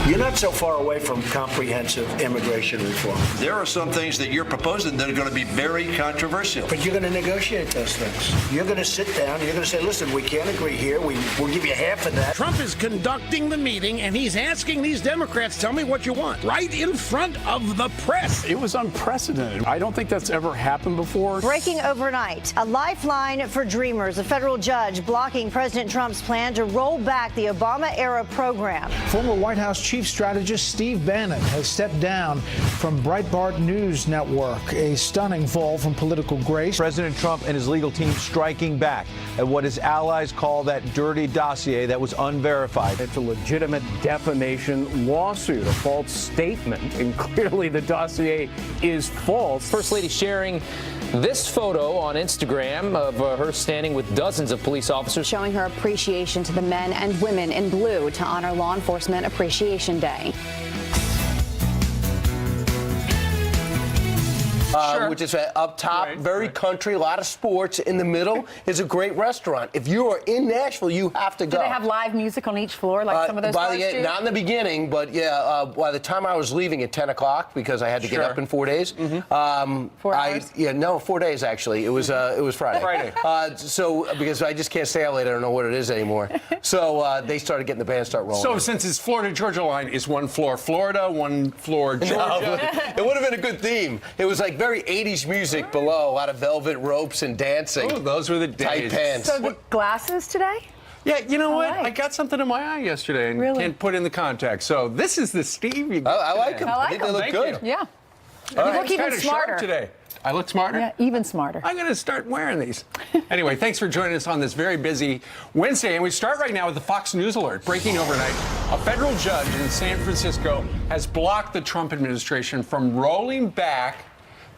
You're not so far away from comprehensive immigration reform. There are some things that you're proposing that are going to be very controversial. But you're going to negotiate those things. You're going to sit down. You're going to say, listen, we can't agree here. We'll give you half of that. Trump is conducting the meeting, and he's asking these Democrats, tell me what you want, right in front of the press. It was unprecedented. I don't think that's ever happened before. Breaking overnight, a lifeline for dreamers. A federal judge blocking President Trump's plan to roll back the Obama-era program. Former White House chief strategist Steve Bannon has stepped down from Breitbart News Network, a stunning fall from political grace. President Trump and his legal team striking back at what his allies call that dirty dossier that was unverified. It's a legitimate defamation lawsuit, a false statement, and clearly the dossier is false. First Lady sharing this photo on Instagram of her standing with dozens of police officers, showing her appreciation to the men and women in blue to honor Law Enforcement Appreciation Day. Which is up top, very country, a lot of sports. In the middle is a great restaurant. If you are in Nashville, you have to go. Do they have live music on each floor like some of those bars do? Not in the beginning, but yeah, by the time I was leaving at 10 o'clock, because I had to get up in 4 days. 4 hours? 4 days actually. It was Friday. So because I just can't stay out late, I don't know what it is anymore. So they started getting the band start rolling. So since it's Florida-Georgia line, is one floor Florida, one floor Georgia? No, it would have been a good theme. It was like very 80s music below, a lot of velvet ropes and dancing. Oh, those were the days. Tight pants. So the glasses today? Yeah, you know what? I got something in my eye yesterday and can't put in the contact. So this is the Steve you got. I like them. I think they look good. Yeah. You look even smarter today. I look smarter? Yeah, even smarter. I'm going to start wearing these. Anyway, thanks for joining us on this very busy Wednesday. And we start right now with the Fox News alert. Breaking overnight, a federal judge in San Francisco has blocked the Trump administration from rolling back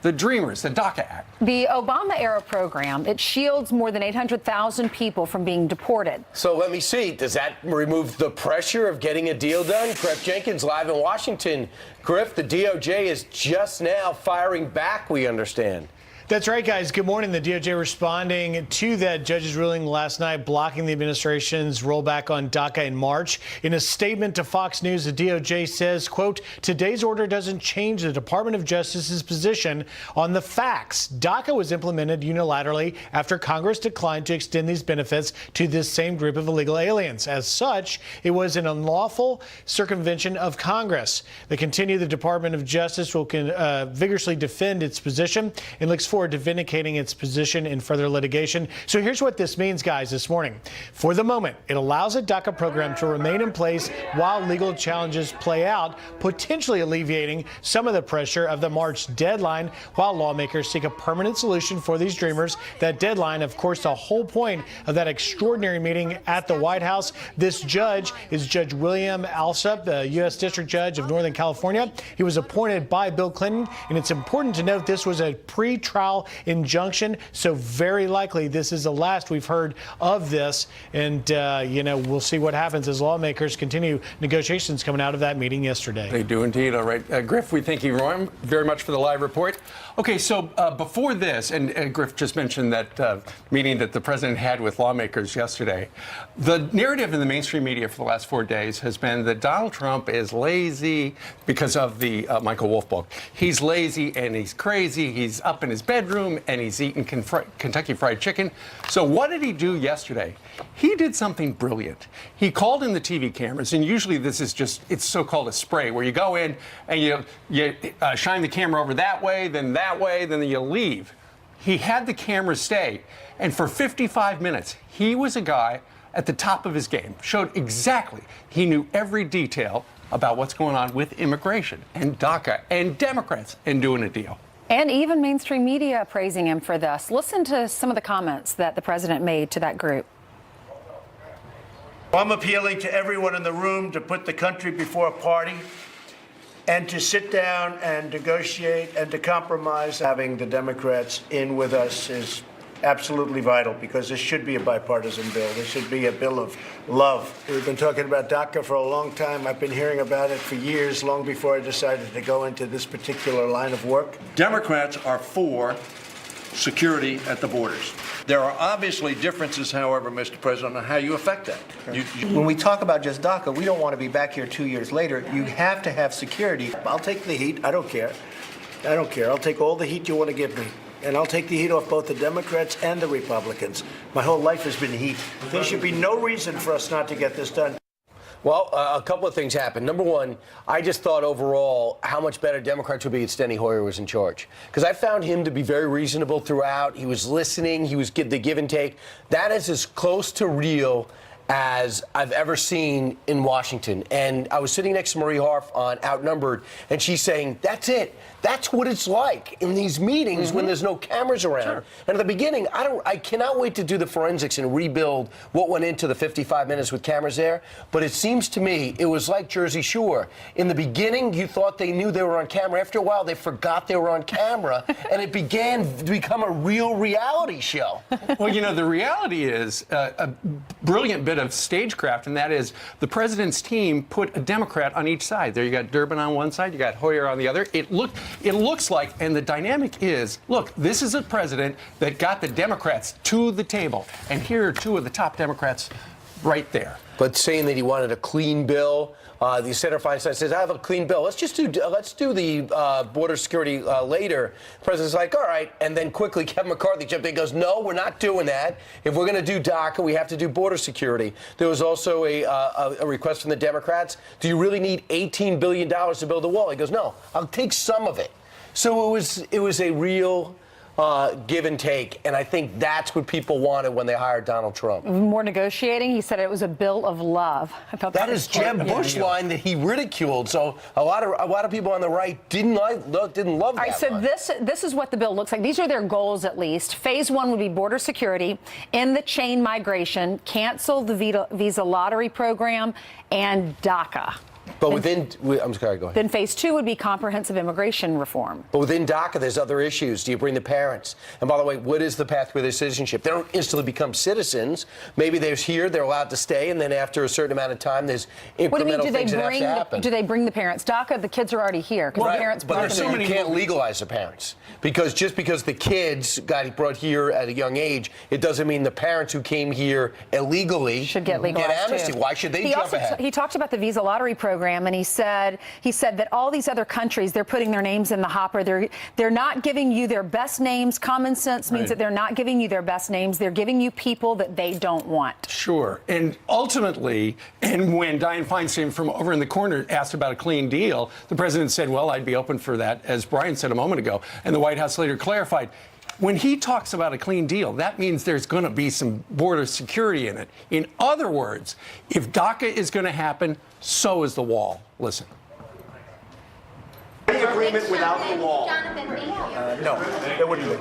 the Dreamers, the DACA Act. The Obama-era program, it shields more than 800,000 people from being deported. So let me see. Does that remove the pressure of getting a deal done? Griff Jenkins live in Washington. Griff, the DOJ is just now firing back, we understand. That's right, guys. Good morning. The DOJ responding to that judge's ruling last night, blocking the administration's rollback on DACA in March. In a statement to Fox News, the DOJ says, quote, today's order doesn't change the Department of Justice's position on the facts. DACA was implemented unilaterally after Congress declined to extend these benefits to this same group of illegal aliens. As such, it was an unlawful circumvention of Congress. They continue, the Department of Justice will vigorously defend its position and looks forward to vindicating its position in further litigation. So here's what this means, guys, this morning. For the moment, it allows a DACA program to remain in place while legal challenges play out, potentially alleviating some of the pressure of the March deadline while lawmakers seek a permanent solution for these dreamers. That deadline, of course, the whole point of that extraordinary meeting at the White House. This judge is Judge William Alsup, the U.S. District Judge of Northern California. He was appointed by Bill Clinton, and it's important to note this was a pre-trial injunction, so very likely this is the last we've heard of this. And, we'll see what happens as lawmakers continue negotiations coming out of that meeting yesterday. They do indeed. All right. Griff, we thank you very much for the live report. Okay, so before this, and Griff just mentioned that meeting that the president had with lawmakers yesterday, the narrative in the mainstream media for the last 4 days has been that Donald Trump is lazy because of the Michael Wolff book. He's lazy and he's crazy. He's up in his bedroom and he's eating Kentucky Fried Chicken. So what did he do yesterday? He did something brilliant. He called in the TV cameras, and usually this is just, it's so-called a spray, where you go in and you shine the camera over that way, then you leave. He had the camera stay, and for 55 minutes, he was a guy at the top of his game, showed exactly, he knew every detail about what's going on with immigration and DACA and Democrats and doing a deal. And even mainstream media praising him for this. Listen to some of the comments that the president made to that group. I'm appealing to everyone in the room to put the country before a party and to sit down and negotiate and to compromise. Having the Democrats in with us is absolutely vital, because this should be a bipartisan bill. This should be a bill of love. We've been talking about DACA for a long time. I've been hearing about it for years, long before I decided to go into this particular line of work. Democrats are for security at the borders. There are obviously differences, however, Mr. President, on how you affect that. When we talk about just DACA, we don't want to be back here 2 years later. You have to have security. I'll take the heat. I don't care. I don't care. I'll take all the heat you want to give me. And I'll take the heat off both the Democrats and the Republicans. My whole life has been heat. There should be no reason for us not to get this done. Well, a couple of things happened. Number one, I just thought overall how much better Democrats would be if Steny Hoyer was in charge. Because I found him to be very reasonable throughout. He was listening. He was the give and take. That is as close to real as I've ever seen in Washington. And I was sitting next to Marie Harf on Outnumbered, and she's saying, that's it. That's what it's like in these meetings when there's no cameras around. Sure. And at the beginning, I cannot wait to do the forensics and rebuild what went into the 55 minutes with cameras there. But it seems to me it was like Jersey Shore. In the beginning, you thought they knew they were on camera. After a while, they forgot they were on camera, and it began to become a real reality show. Well, you know, the reality is a brilliant bit of stagecraft, and that is the president's team put a Democrat on each side. There you got Durbin on one side, you got Hoyer on the other. It looks like, and the dynamic is, look, this is a president that got the Democrats to the table, and here are two of the top Democrats right there. But saying that he wanted a clean bill, the Senator Feinstein says, I have a clean bill. Let's do the border security later. The president's like, all right. And then quickly Kevin McCarthy jumped in and goes, no, we're not doing that. If we're going to do DACA, we have to do border security. There was also a request from the Democrats. Do you really need $18 billion to build a wall? He goes, no, I'll take some of it. So it was a real give and take, and I think that's what people wanted when they hired Donald Trump. More negotiating. He said it was a bill of love. I thought that is Jeb Bush line that he ridiculed. So a lot of people on the right didn't love that. All right, so line. this is what the bill looks like. These are their goals, at least. Phase 1 would be border security, end the chain migration, cancel the visa lottery program, and DACA. But I'm sorry, go ahead. Then phase 2 would be comprehensive immigration reform. But within DACA, there's other issues. Do you bring the parents? And by the way, what is the pathway to citizenship? They don't instantly become citizens. Maybe they're here, they're allowed to stay, and then after a certain amount of time, there's incremental things that have to happen. Do they bring the parents? DACA, the kids are already here. Right, the parents but so you can't legalize the parents. Because just because the kids got brought here at a young age, it doesn't mean the parents who came here illegally should get legalized amnesty. Too. Why should they jump ahead? He talked about the visa lottery program, and he said that all these other countries, they're putting their names in the hopper. They're not giving you their best names. Common sense means that they're not giving you their best names. They're giving you people that they don't want. Sure. And ultimately, and when Dianne Feinstein from over in the corner asked about a clean deal, the president said, well, I'd be open for that, as Brian said a moment ago. And the White House later clarified, when he talks about a clean deal, that means there's going to be some border security in it. In other words, if DACA is going to happen, so is the wall. Listen. Agreement without the wall. No, there wouldn't be.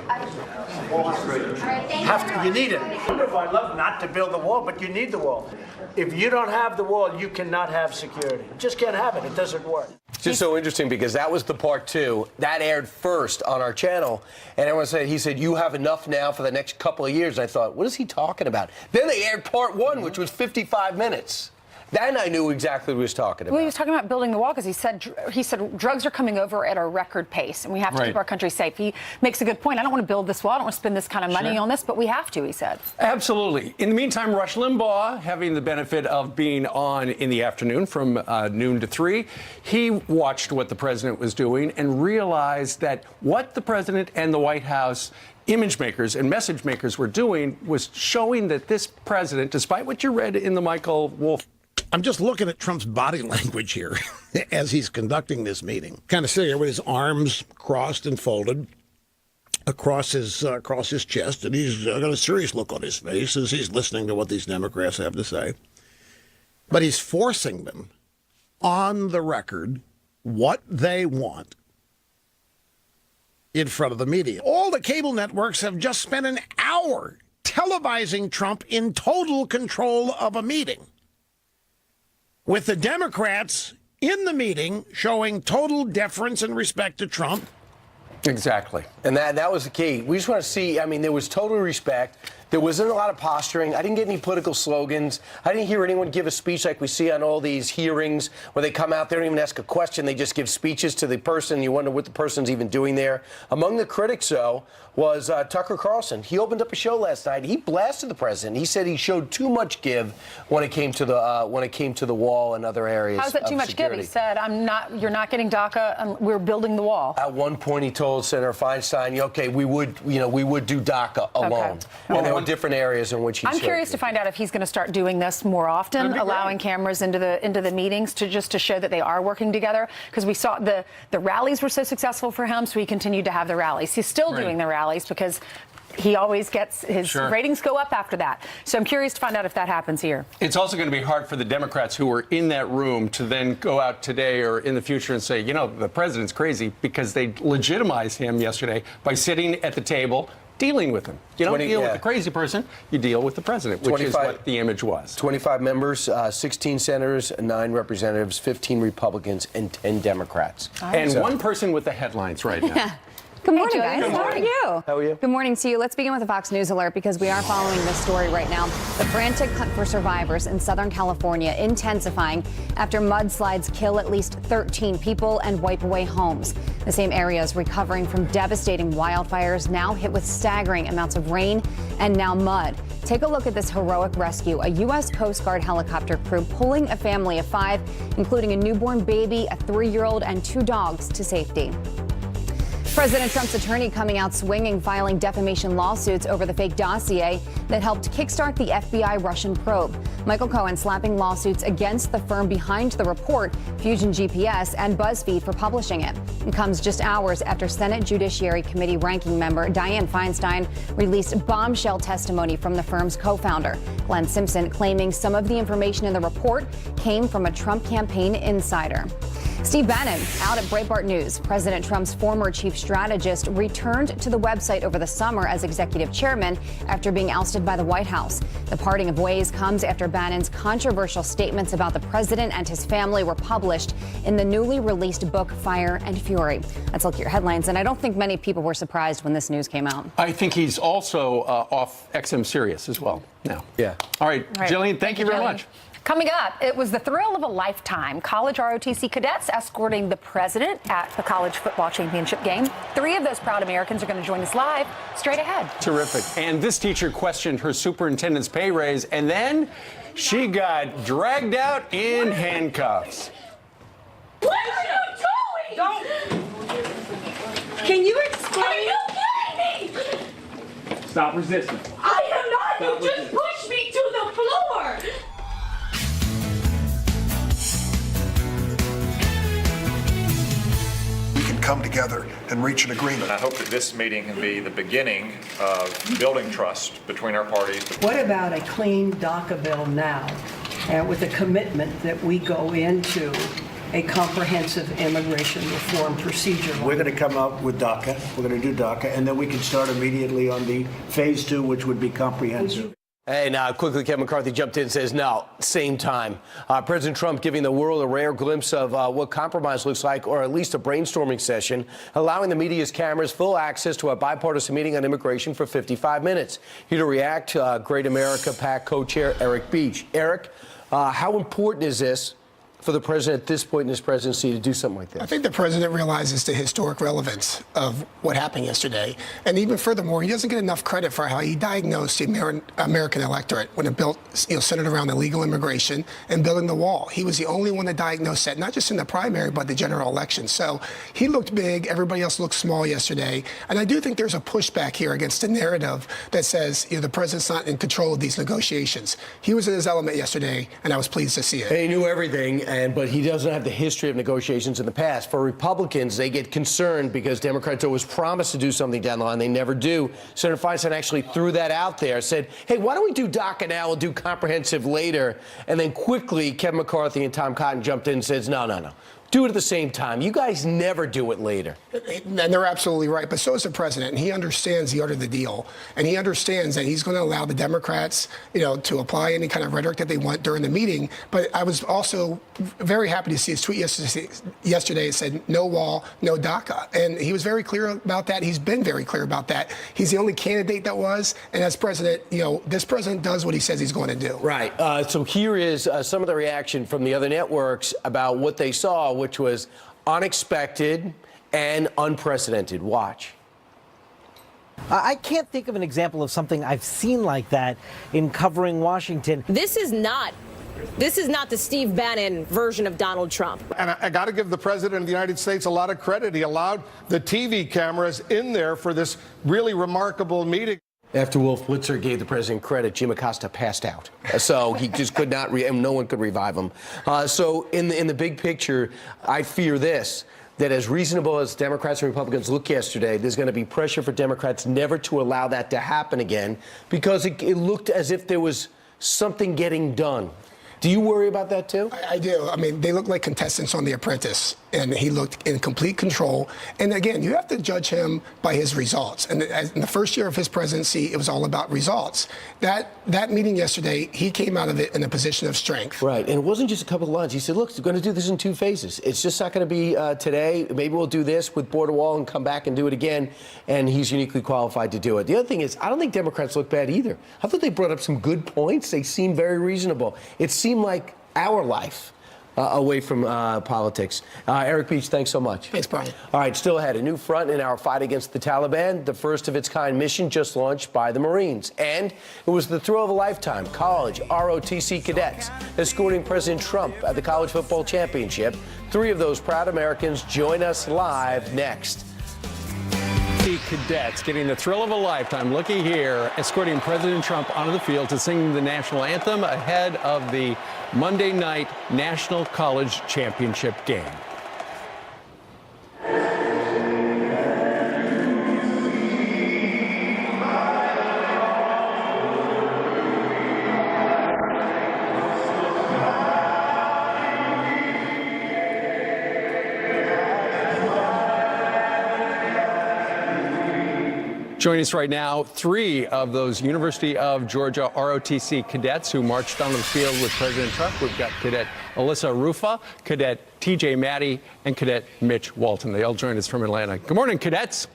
You need it. I'd love not to build the wall, but you need the wall. If you don't have the wall, you cannot have security. You just can't have it. It doesn't work. It's just so interesting because that was the part 2 that aired first on our channel, and everyone said, he said, you have enough now for the next couple of years. I thought, what is he talking about? Then they aired part 1, which was 55 minutes. Then I knew exactly what he was talking about. Well, he was talking about building the wall because he said drugs are coming over at a record pace, and we have to keep our country safe. He makes a good point. I don't want to build this wall. I don't want to spend this kind of money on this, but we have to, he said. Absolutely. In the meantime, Rush Limbaugh, having the benefit of being on in the afternoon from noon to 3, he watched what the president was doing and realized that what the president and the White House image makers and message makers were doing was showing that this president, despite what you read in the Michael Wolff. I'm just looking at Trump's body language here as he's conducting this meeting. Kind of sitting there with his arms crossed and folded across his chest, and he's got a serious look on his face as he's listening to what these Democrats have to say. But he's forcing them on the record what they want in front of the media. All the cable networks have just spent an hour televising Trump in total control of a meeting, with the Democrats in the meeting showing total deference and respect to Trump. Exactly. And that was the key. We just want to see, I mean, there was total respect. There wasn't a lot of posturing. I didn't get any political slogans. I didn't hear anyone give a speech like we see on all these hearings where they come out, they don't even ask a question. They just give speeches to the person. You wonder what the person's even doing there. Among the critics, though, was Tucker Carlson. He opened up a show last night. He blasted the president. He said he showed too much give when it came to the wall and other areas. How's that too much give? He said, you're not getting DACA. We're building the wall. At one point, he told Senator Feinstein, okay, we would do DACA alone. Okay. And there were different areas in which he I'm curious to find out if he's going to start doing this more often, allowing cameras into the meetings to show that they are working together. Because we saw the rallies were so successful for him, so he continued to have the rallies. He's still doing the rallies because he always gets his ratings go up after that. So I'm curious to find out if that happens here. It's also going to be hard for the Democrats who were in that room to then go out today or in the future and say, the president's crazy, because they legitimized him yesterday by sitting at the table dealing with him. You don't deal with the crazy person, you deal with the president, which is what the image was. 25 members, 16 senators, 9 representatives, 15 Republicans, and 10 Democrats. And one person with the headlines right now. Good morning, Hey, guys. Good morning. How are you? How are you? Good morning to you. Let's begin with a Fox News alert because we are following this story right now. The frantic hunt for survivors in Southern California intensifying after mudslides kill at least 13 people and wipe away homes. The same area is recovering from devastating wildfires, now hit with staggering amounts of rain and now mud. Take a look at this heroic rescue. A U.S. Coast Guard helicopter crew pulling a family of 5, including a newborn baby, a 3-year-old, and 2 dogs to safety. President Trump's attorney coming out swinging, filing defamation lawsuits over the fake dossier that helped kickstart the FBI Russian probe. Michael Cohen slapping lawsuits against the firm behind the report, Fusion GPS, and BuzzFeed for publishing it. It comes just hours after Senate Judiciary Committee ranking member Dianne Feinstein released bombshell testimony from the firm's co-founder. Glenn Simpson claiming some of the information in the report came from a Trump campaign insider. Steve Bannon out at Breitbart News. President Trump's former chief strategist returned to the website over the summer as executive chairman after being ousted by the White House. The parting of ways comes after Bannon's controversial statements about the president and his family were published in the newly released book Fire and Fury. Let's look at your headlines, and I don't think many people were surprised when this news came out. I think he's also off XM Sirius as well now. Yeah. All right, Jillian, thank you very much. Coming up, it was the thrill of a lifetime. College ROTC cadets escorting the president at the college football championship game. 3 of those proud Americans are going to join us live straight ahead. Terrific. And this teacher questioned her superintendent's pay raise, and then she got dragged out in handcuffs. What are you doing? Don't. Can you explain? Are you kidding me? Stop resisting. I am not. You just pushed me to the floor. Come together and reach an agreement. I hope that this meeting can be the beginning of building trust between our parties. What about a clean DACA bill now, with a commitment that we go into a comprehensive immigration reform procedure? We're going to come up with DACA. We're going to do DACA, and then we can start immediately on the phase 2, which would be comprehensive. And quickly, Kevin McCarthy jumped in and says, no, same time. President Trump giving the world a rare glimpse of what compromise looks like, or at least a brainstorming session, allowing the media's cameras full access to a bipartisan meeting on immigration for 55 minutes. Here to react, Great America PAC co-chair Eric Beach. Eric, how important is this for the president at this point in his presidency to do something like this? I think the president realizes the historic relevance of what happened yesterday. And even furthermore, he doesn't get enough credit for how he diagnosed the American electorate when it built, centered around illegal immigration and building the wall. He was the only one that diagnosed that, not just in the primary, but the general election. So he looked big. Everybody else looked small yesterday. And I do think there's a pushback here against the narrative that says, the president's not in control of these negotiations. He was in his element yesterday, and I was pleased to see it. He knew everything. But he doesn't have the history of negotiations in the past. For Republicans, they get concerned because Democrats always promise to do something down the line. They never do. Senator Feinstein actually threw that out there, said, hey, why don't we do DACA now? We'll do comprehensive later. And then quickly, Kevin McCarthy and Tom Cotton jumped in and says, no. do it at the same time. You guys never do it later. And they're absolutely right. But so is the president. And he understands the art of the deal. And he understands that he's going to allow the Democrats, to apply any kind of rhetoric that they want during the meeting. But I was also very happy to see his tweet yesterday. It said, no wall, no DACA. And he was very clear about that. He's been very clear about that. He's the only candidate that was. And as president, this president does what he says he's going to do. Right. So here is some of the reaction from the other networks about what they saw, which was unexpected and unprecedented. Watch. I can't think of an example of something I've seen like that in covering Washington. This is not the Steve Bannon version of Donald Trump. And I got to give the president of the United States a lot of credit. He allowed the TV cameras in there for this really remarkable meeting. After Wolf Blitzer gave the president credit, Jim Acosta passed out. So he just could not, and no one could revive him. So in the big picture, I fear this, that as reasonable as Democrats and Republicans look yesterday, there's going to be pressure for Democrats never to allow that to happen again, because it looked as if there was something getting done. Do you worry about that, too? I do. I mean, they look like contestants on The Apprentice, and he looked in complete control. And again, you have to judge him by his results. And in the first year of his presidency, it was all about results. That meeting yesterday, he came out of it in a position of strength. Right. And it wasn't just a couple of lines. He said, look, we're going to do this in two phases. It's just not going to be today. Maybe we'll do this with border wall and come back and do it again. And he's uniquely qualified to do it. The other thing is, I don't think Democrats look bad either. I thought they brought up some good points. They seem very reasonable. It seemed like our life away from politics. Eric Beach, thanks so much. Thanks, Brian. All right, still ahead. A new front in our fight against the Taliban, the first of its kind mission just launched by the Marines. And it was the thrill of a lifetime. College ROTC cadets escorting President Trump at the College Football Championship. 3 of those proud Americans join us live next. Cadets getting the thrill of a lifetime. Looky here, escorting President Trump onto the field to sing the national anthem ahead of the Monday night National College Championship game. Joining us right now, 3 of those University of Georgia ROTC cadets who marched onto the field with President Trump. We've got Cadet Alyssa Rufa, Cadet TJ Maddie, and Cadet Mitch Walton. They all joined us from Atlanta. Good morning, cadets.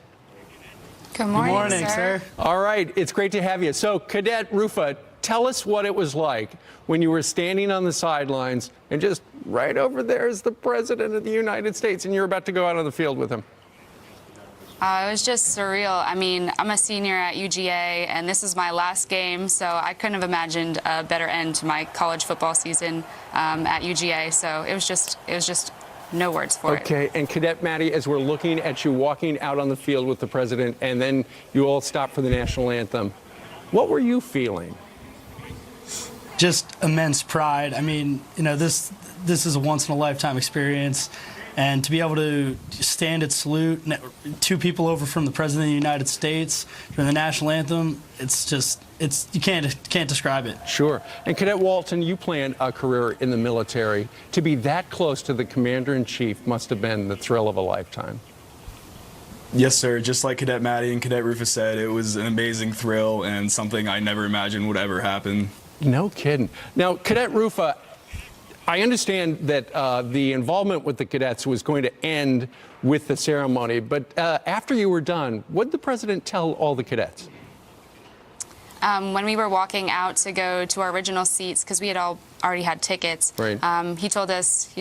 Good morning, sir. All right, it's great to have you. So, Cadet Rufa, tell us what it was like when you were standing on the sidelines and just right over there is the President of the United States and you're about to go out on the field with him. It was just surreal. I mean, I'm a senior at UGA, and this is my last game, so I couldn't have imagined a better end to my college football season at UGA. So it was just no words for it. Okay, and Cadet Maddie, as we're looking at you walking out on the field with the president, and then you all stop for the national anthem, what were you feeling? Just immense pride. I mean, this is a once-in-a-lifetime experience. And to be able to stand at salute 2 people over from the President of the United States during the national anthem, you can't describe it. Sure. And Cadet Walton, you planned a career in the military. To be that close to the Commander-in-Chief must have been the thrill of a lifetime. Yes, sir. Just like Cadet Maddie and Cadet Rufus said, it was an amazing thrill and something I never imagined would ever happen. No kidding. Now, Cadet Rufa, I understand that the involvement with the cadets was going to end with the ceremony, but after you were done, what did the president tell all the cadets? When we were walking out to go to our original seats, because we had all already had tickets, right. He told us,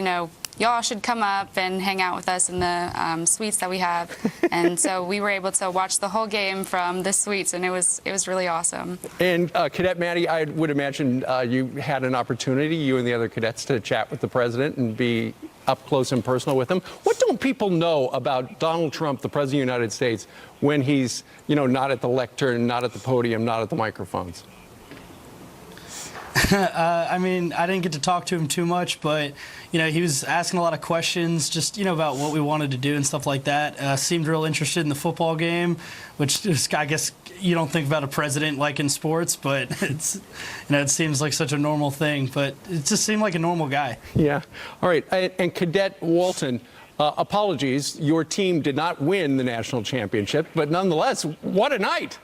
y'all should come up and hang out with us in the suites that we have. And so we were able to watch the whole game from the suites, and it was really awesome. And Cadet Maddie, I would imagine you had an opportunity, you and the other cadets, to chat with the president and be up close and personal with him. What don't people know about Donald Trump, the President of the United States, when he's, not at the lectern, not at the podium, not at the microphones? I mean, I didn't get to talk to him too much, but, he was asking a lot of questions just, about what we wanted to do and stuff like that. Seemed real interested in the football game, which is, I guess, you don't think about a president like in sports, but it's, it seems like such a normal thing, but it just seemed like a normal guy. Yeah. All right. And Cadet Walton, apologies, your team did not win the national championship, but nonetheless, what a night.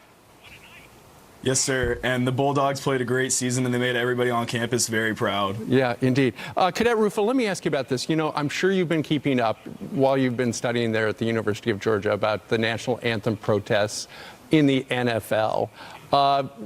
Yes, sir. And the Bulldogs played a great season, and they made everybody on campus very proud. Yeah, indeed. Cadet Rufo, let me ask you about this. I'm sure you've been keeping up while you've been studying there at the University of Georgia about the national anthem protests in the NFL.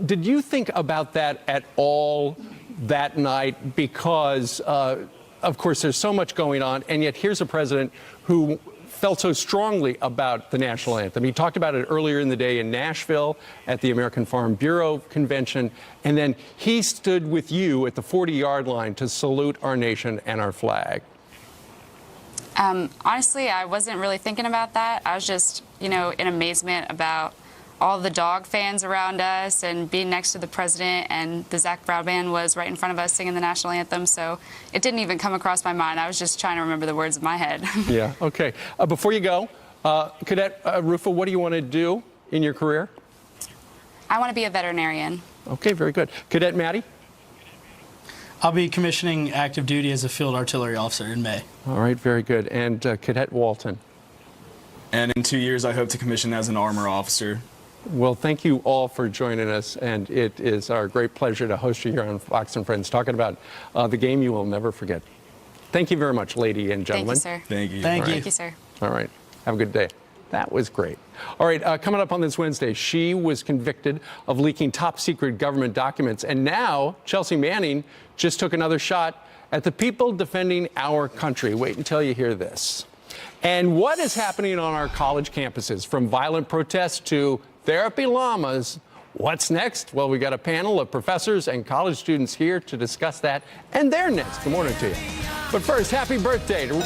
Did you think about that at all that night? Because, of course, there's so much going on, and yet here's a president who felt so strongly about the national anthem. He talked about it earlier in the day in Nashville at the American Farm Bureau convention, and then he stood with you at the 40-yard line to salute our nation and our flag. Honestly, I wasn't really thinking about that. I was just, in amazement about all the dog fans around us and being next to the president, and the Zach Brown band was right in front of us singing the national anthem, so it didn't even come across my mind. I was just trying to remember the words in my head. Yeah, okay. Before you go, Cadet Rufo, what do you want to do in your career? I want to be a veterinarian. Okay, very good. Cadet Maddie? I'll be commissioning active duty as a field artillery officer in May. All right, very good. And Cadet Walton? And in 2 years, I hope to commission as an armor officer. Well, thank you all for joining us, and it is our great pleasure to host you here on Fox and Friends, talking about the game you will never forget. Thank you very much, ladies and gentlemen. Thank you, sir. Thank you. Thank you, sir. All right. Have a good day. That was great. All right, coming up on this Wednesday, she was convicted of leaking top-secret government documents, and now Chelsea Manning just took another shot at the people defending our country. Wait until you hear this. And what is happening on our college campuses, from violent protests to therapy llamas? What's next? Well, we got a panel of professors and college students here to discuss that, and they're next. Good morning to you. But first, happy birthday to...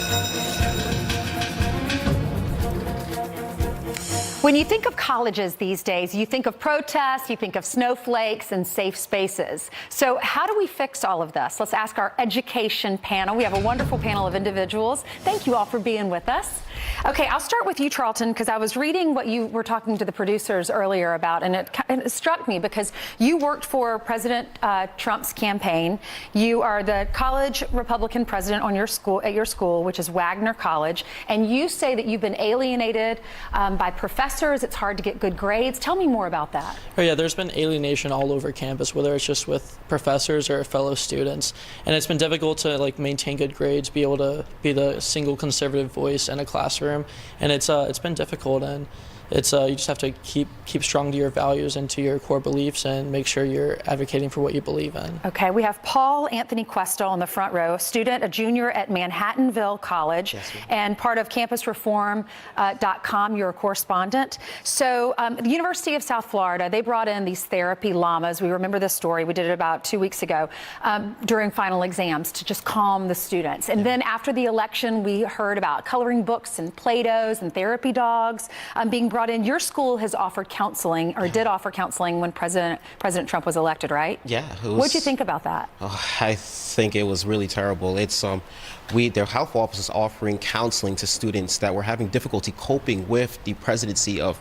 When you think of colleges these days, you think of protests, you think of snowflakes and safe spaces. So how do we fix all of this? Let's ask our education panel. We have a wonderful panel of individuals. Thank you all for being with us. Okay, I'll start with you, Charlton, because I was reading what you were talking to the producers earlier about, and it struck me because you worked for President Trump's campaign. You are the college Republican president on your school, at your school, which is Wagner College, and you say that you've been alienated by professors. It's hard to get good grades. Tell me more about that. Oh yeah, there's been alienation all over campus, whether it's just with professors or fellow students, and it's been difficult to maintain good grades, be able to be the single conservative voice in a classroom, and it's been difficult, and it's you just have to keep strong to your values and to your core beliefs and make sure you're advocating for what you believe in. Okay, we have Paul Anthony Cuesta on the front row, a student, a junior at Manhattanville College, and part of CampusReform.com. You're a correspondent. So the University of South Florida, they brought in these therapy llamas. We remember this story. We did it about 2 weeks ago during final exams to just calm the students. And then after the election, we heard about coloring books and Play-Dohs and therapy dogs being brought in. Your school has offered counseling, or did offer counseling when President Trump was elected, right? Yeah. What'd you think about that? I think it was really terrible. It's their health office is offering counseling to students that were having difficulty coping with the presidency of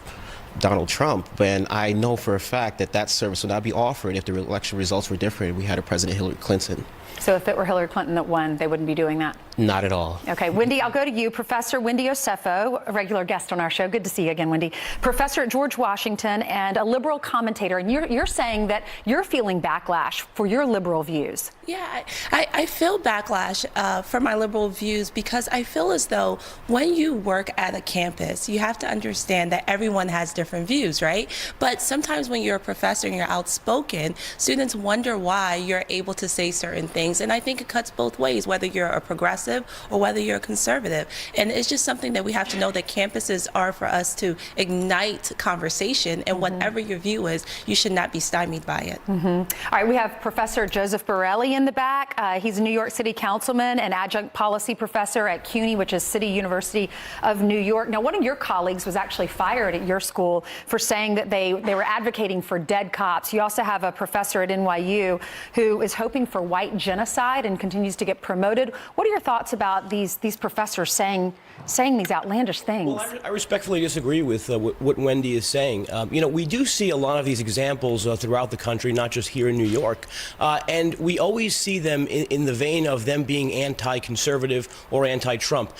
Donald Trump, and I know for a fact that service would not be offered if the election results were different. We had a President Hillary Clinton. So if it were Hillary Clinton that won, they wouldn't be doing that? Not at all. Okay, Wendy, I'll go to you. Professor Wendy Osefo, a regular guest on our show. Good to see you again, Wendy. Professor at George Washington and a liberal commentator. And you're saying that you're feeling backlash for your liberal views. Yeah, I feel backlash for my liberal views because I feel as though when you work at a campus, you have to understand that everyone has different views, right? But sometimes when you're a professor and you're outspoken, students wonder why you're able to say certain things. And I think it cuts both ways, whether you're a progressive or whether you're a conservative. And it's just something that we have to know that campuses are for us to ignite conversation. And whatever your view is, you should not be stymied by it. All right, we have Professor Joseph Borelli in the back. He's a New York City councilman and adjunct policy professor at CUNY, which is City University of New York. Now, one of your colleagues was actually fired at your school for saying that they were advocating for dead cops. You also have a professor at NYU who is hoping for white genocide genocide and continues to get promoted. What are your thoughts about these professors saying these outlandish things? Well, I respectfully disagree with what Wendy is saying. We do see a lot of these examples throughout the country, not just here in New York, and we always see them in the vein of them being anti-conservative or anti-Trump.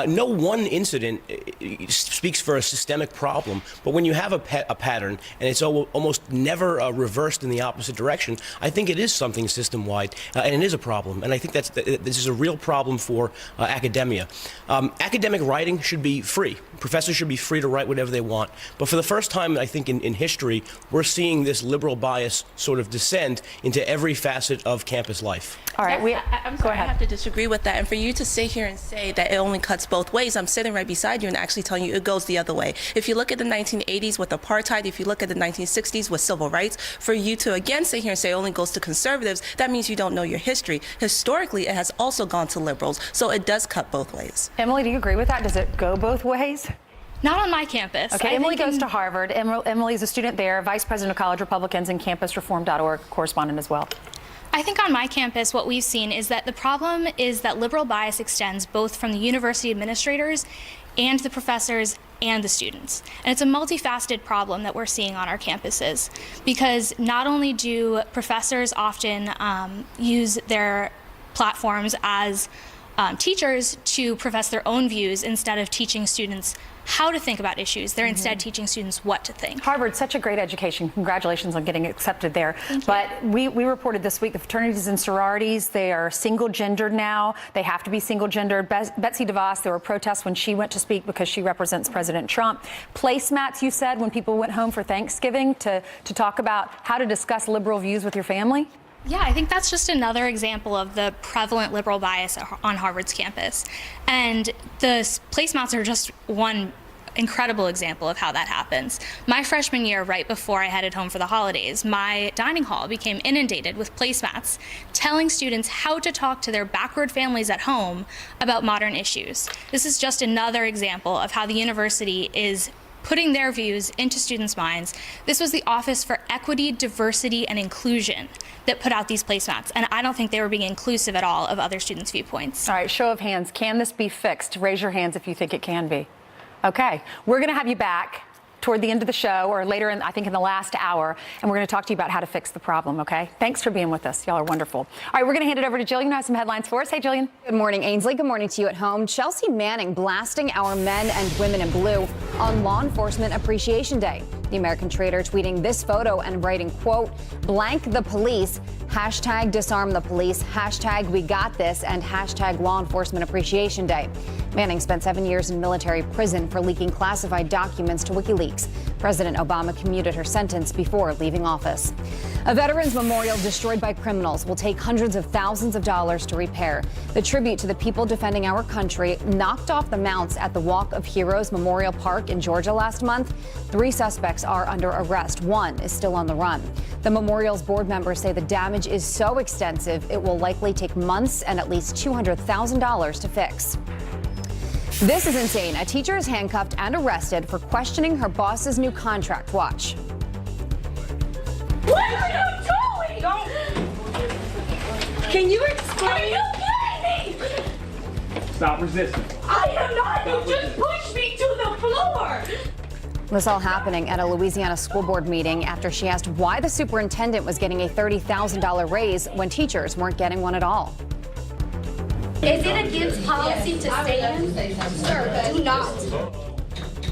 No one incident speaks for a systemic problem, but when you have a pattern and it's almost never reversed in the opposite direction, I think it is something system-wide, and it is a problem. And I think this is a real problem for academia. Academic writing should be free. Professors should be free to write whatever they want. But for the first time, I think, in history, we're seeing this liberal bias sort of descend into every facet of campus life. All right, I'm sorry, I have to disagree with that. And for you to sit here and say that it only cuts both ways, I'm sitting right beside you and actually telling you it goes the other way. If you look at the 1980s with apartheid, if you look at the 1960s with civil rights, for you to again sit here and say it only goes to conservatives, that means you don't know your history. Historically, it has also gone to liberals, so it does cut both ways. Emily, do you agree with that? Does it go both ways? Not on my campus. Okay, Emily goes to Harvard. Emily is a student there, vice president of College Republicans and campusreform.org correspondent as well. I think on my campus, what we've seen is that the problem is that liberal bias extends both from the university administrators and the professors and the students. And it's a multifaceted problem that we're seeing on our campuses, because not only do professors often use their platforms as teachers to profess their own views instead of teaching students how to think about issues. They're instead teaching students what to think. Harvard, such a great education. Congratulations on getting accepted there. But we reported this week the fraternities and sororities, they are single-gendered now. They have to be single-gendered. Betsy DeVos, there were protests when she went to speak because she represents President Trump. Placemats, you said, when people went home for Thanksgiving to talk about how to discuss liberal views with your family? Yeah, I think that's just another example of the prevalent liberal bias on Harvard's campus. And the placemats are just one incredible example of how that happens. My freshman year, right before I headed home for the holidays, my dining hall became inundated with placemats telling students how to talk to their backward families at home about modern issues. This is just another example of how the university is putting their views into students' minds. This was the Office for Equity, Diversity, and Inclusion that put out these placemats, and I don't think they were being inclusive at all of other students' viewpoints. All right, show of hands. Can this be fixed? Raise your hands if you think it can be. Okay, we're going to have you back toward the end of the show, or later, I think in the last hour, and we're going to talk to you about how to fix the problem, okay? Thanks for being with us. Y'all are wonderful. All right, we're going to hand it over to Jillian, who has some headlines for us. Hey, Jillian. Good morning, Ainsley. Good morning to you at home. Chelsea Manning blasting our men and women in blue on Law Enforcement Appreciation Day. The American trader tweeting this photo and writing, quote, blank the police, hashtag disarm the police, hashtag we got this, and hashtag Law Enforcement Appreciation Day. Manning spent 7 years in military prison for leaking classified documents to WikiLeaks. President Obama commuted her sentence before leaving office. A veterans memorial destroyed by criminals will take hundreds of thousands of dollars to repair. The tribute to the people defending our country knocked off the mounts at the Walk of Heroes Memorial Park in Georgia last month. 3 suspects are under arrest. 1 is still on the run. The memorial's board members say the damage is so extensive it will likely take months and at least $200,000 to fix. This is insane. A teacher is handcuffed and arrested for questioning her boss's new contract. Watch. What are you doing? Don't. Can you explain? Are you kidding me? Stop resisting. I am not. You just pushed me to the floor. This all happening at a Louisiana school board meeting after she asked why the superintendent was getting a $30,000 raise when teachers weren't getting one at all. Is it against policy to stand? Sir, do not.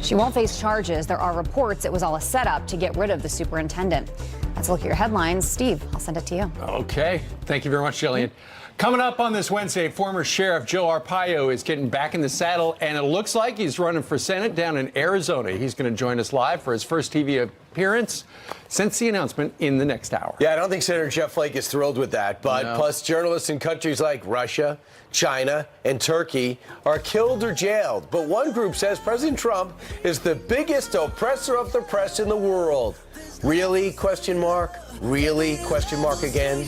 She won't face charges. There are reports it was all a setup to get rid of the superintendent. Let's look at your headlines. Steve, I'll send it to you. Okay. Thank you very much, Jillian. Coming up on this Wednesday, former Sheriff Joe Arpaio is getting back in the saddle, and it looks like he's running for Senate down in Arizona. He's going to join us live for his first TV appearance since the announcement in the next hour. Yeah, I don't think Senator Jeff Flake is thrilled with that, but plus journalists in countries like Russia, China, and Turkey are killed or jailed. But one group says President Trump is the biggest oppressor of the press in the world. Really? Question mark? Really? Question mark again?